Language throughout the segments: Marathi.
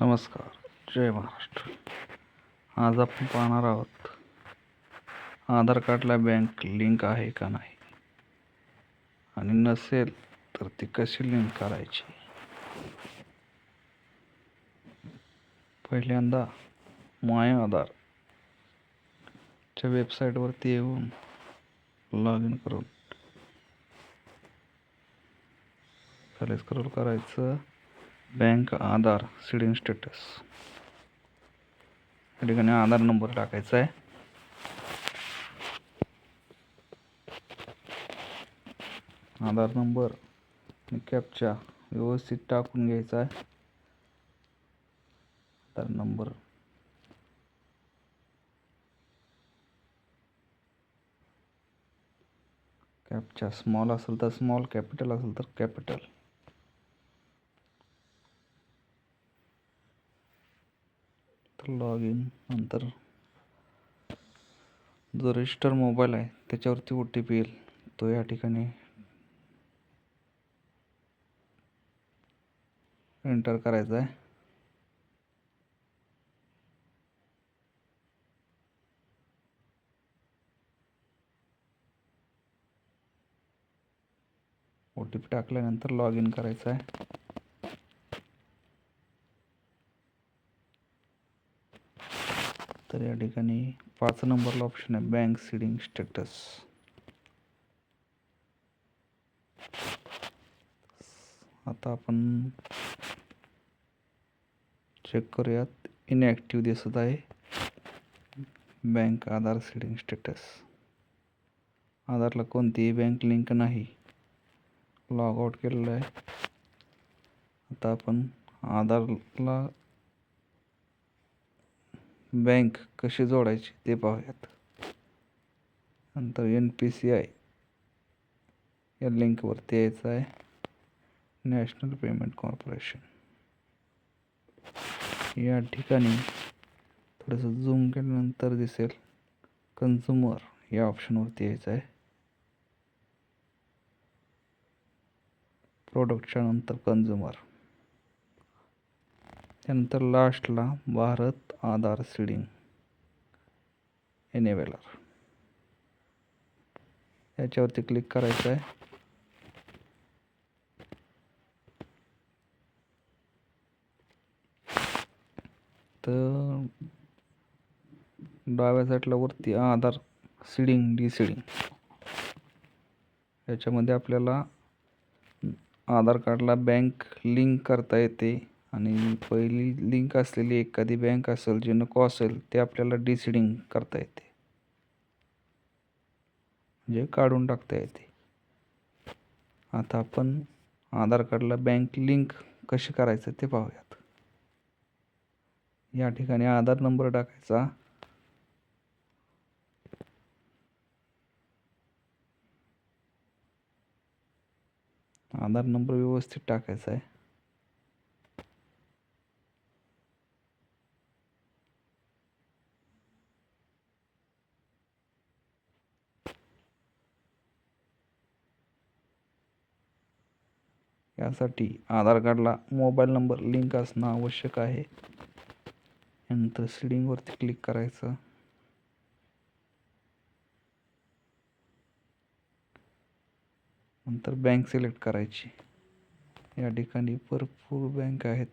नमस्कार. जय महाराष्ट्र. आज आपण पाहणार आहोत आधार कार्डला बँक लिंक आहे का नाही, आणि नसेल तर ती कशी लिंक करायची. पहिल्यांदा माय आधार च्या वेबसाईटवरती येऊन लॉग इन करून खाली स्क्रॉल करायचं. बँक आधार सीडिंग स्टेटस या ठिकाणी आधार नंबर टाकायचा आहे. आधार नंबर आणि कॅप्चा व्यवस्थित टाकून घ्यायचा आहे. आधार नंबर कॅप्चा स्मॉल असेल तर स्मॉल, कॅपिटल असेल तर कॅपिटल. तर लॉग इन नंतर जो रजिस्टर मोबाईल आहे त्याच्यावरती OTP येईल, तो या ठिकाणी एंटर करायचा आहे. OTP टाकल्यानंतर लॉग इन करायचं आहे. तर या ठिकाणी 5 नंबरला ऑप्शन आहे बँक सीडिंग स्टेटस. आता आपण चेक करूयात. इनॲक्टिव्ह दिसत आहे बँक आधार सीडिंग स्टेटस. आधारला कोणतीही बँक लिंक नाही. लॉग आउट केलेलं आहे. आता आपण आधारला बँक कशी जोडायची ते पाहूयात. नंतर NPCI या लिंकवरती यायचं आहे. National payment corporation. या ठिकाणी थोडंसं झूम केल्यानंतर दिसेल कन्झ्युमर या ऑप्शनवरती यायचं आहे. प्रोडक्टच्या नंतर कन्झ्युमर, त्यानंतर लास्टला भारत आधार सीडिंग एनेबलर याच्यावरती क्लिक करायचं आहे. तर डाव्या साईडला वरती आधार सीडिंग डिसीडिंग याच्यामध्ये आपल्याला आधार कार्डला बँक लिंक करता येते, आणि पहिली लिंक असलेली एखादी बँक असेल जी नको असेल ते आपल्याला डिसीडिंग करता येते, म्हणजे काढून टाकता येते. आता आपण आधार कार्डला बँक लिंक कशी करायचं ते पाहूयात. या ठिकाणी आधार नंबर टाकायचा. आधार नंबर व्यवस्थित टाकायचा आहे. यासाठी आधार कार्डला मोबाईल नंबर लिंक असणं आवश्यक आहे. नंतर सीडिंगवरती क्लिक करायचं. नंतर बँक सिलेक्ट करायची. या ठिकाणी भरपूर बँक आहेत.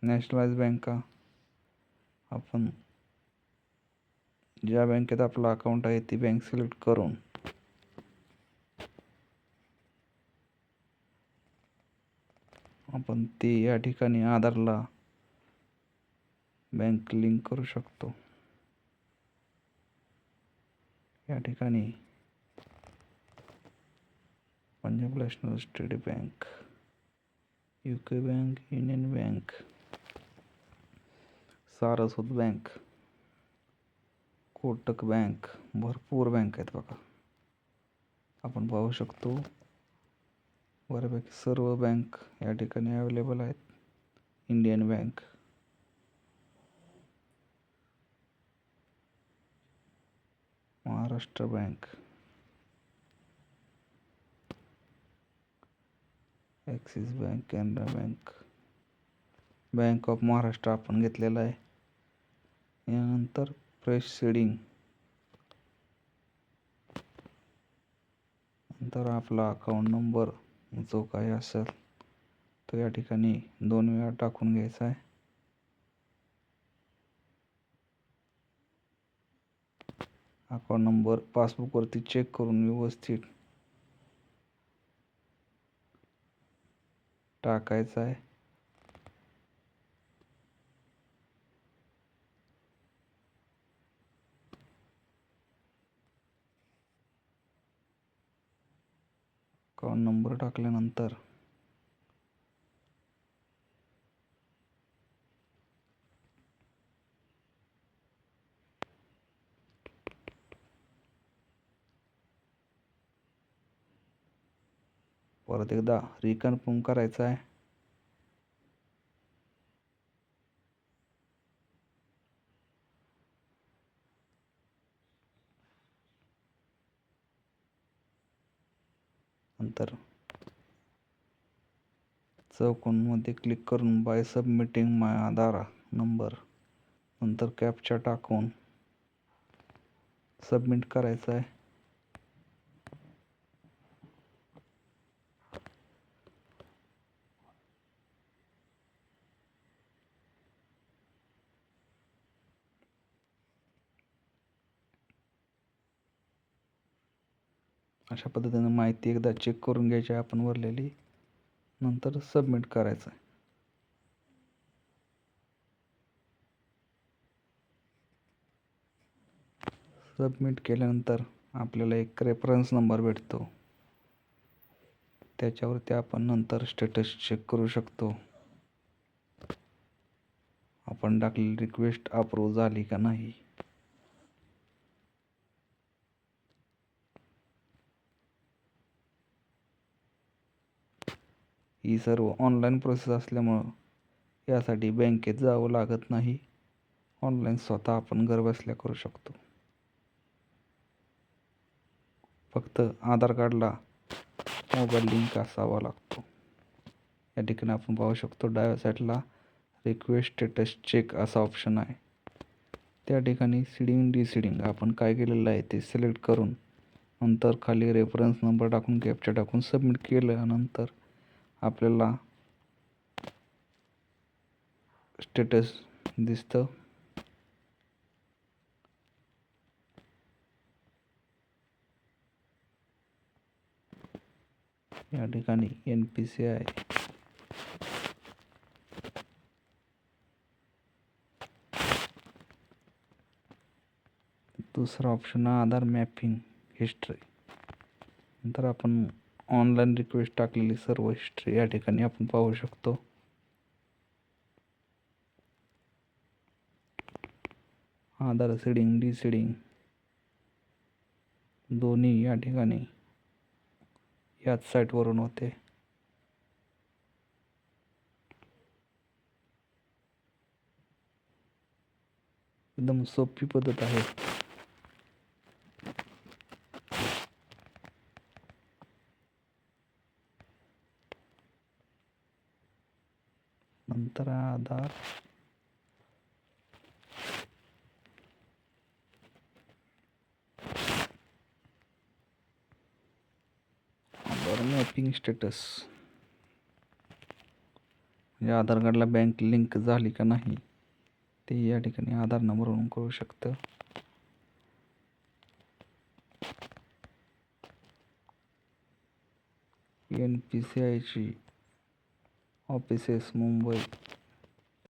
नॅशनलाइज बँका, आपण ज्या बँकेत आपलं अकाउंट आहे ती बँक सिलेक्ट करून आपण ती या ठिकाणी आधारला बँक लिंक करू शकतो. या ठिकाणी Punjab national state bank, UK bank, union bank, Saraswat bank, Kotak bank, भरपूर बँक आहेत बघा. आपण पाहू शकतो बऱ्यापैकी सर्व बँक या ठिकाणी अवेलेबल आहेत. Indian bank, Maharashtra bank, axis bank, Canara bank, bank of Maharashtra आपण घेतलेला आहे. यानंतर प्रोसिडिंग, नंतर आपला अकाउंट नंबर जो काही असेल तो या ठिकाणी 2 वेळा टाकून घ्यायचा आहे. अकाउंट नंबर पासबुकवरती चेक करून व्यवस्थित टाकायचा आहे. अकाउंट नंबर टाकल्यानंतर परत एकदा रिकन्फर्म करायचा आहे. नंतर चौकोनमध्ये क्लिक करून बाय सबमिटिंग माय आधार नंबर, नंतर कॅप्चा टाकून सबमिट करायचं आहे. अशा पद्धतीने माहिती एकदा चेक करून घ्यायची आहे आपण भरलेली, नंतर सबमिट करायचं आहे. सबमिट केल्यानंतर आपल्याला एक रेफरन्स नंबर भेटतो. त्याच्यावरती आपण नंतर स्टेटस चेक करू शकतो. आपण टाकलेली रिक्वेस्ट अप्रूव्ह झाली का नाही. ही सर्व ऑनलाईन प्रोसेस असल्यामुळं यासाठी बँकेत जावं लागत नाही. ऑनलाईन स्वतः आपण घरबसल्या करू शकतो. फक्त आधार कार्डला मोबाईल लिंक असावा लागतो. या ठिकाणी आपण पाहू शकतो डाव्या साईडला रिक्वेस्ट स्टेटस चेक असा ऑप्शन आहे. त्या ठिकाणी सीडिंग डिसीडिंग आपण काय केलेलं आहे ते सिलेक्ट करून नंतर खाली रेफरन्स नंबर टाकून कॅप्चा टाकून सबमिट केल्यानंतर आपल्याला स्टेटस दिसतं. या ठिकाणी NPCI दुसरा ऑप्शन आधार मॅपिंग हिस्ट्री. नंतर आपण ऑनलाईन रिक्वेस्ट टाकलेली सर्व हिस्ट्री या ठिकाणी आपण पाहू शकतो. आधार सीडिंग डिसीडिंग दोन्ही या ठिकाणी याच साईटवरून होते. एकदम सोपी पद्धत आहे. नंतर आधार मॅपिंग स्टेटस म्हणजे आधार कार्डला बँक लिंक झाली का नाही ते या ठिकाणी आधार नंबरवरून कळू शकतं. NPCI ची ऑफिसेस मुंबई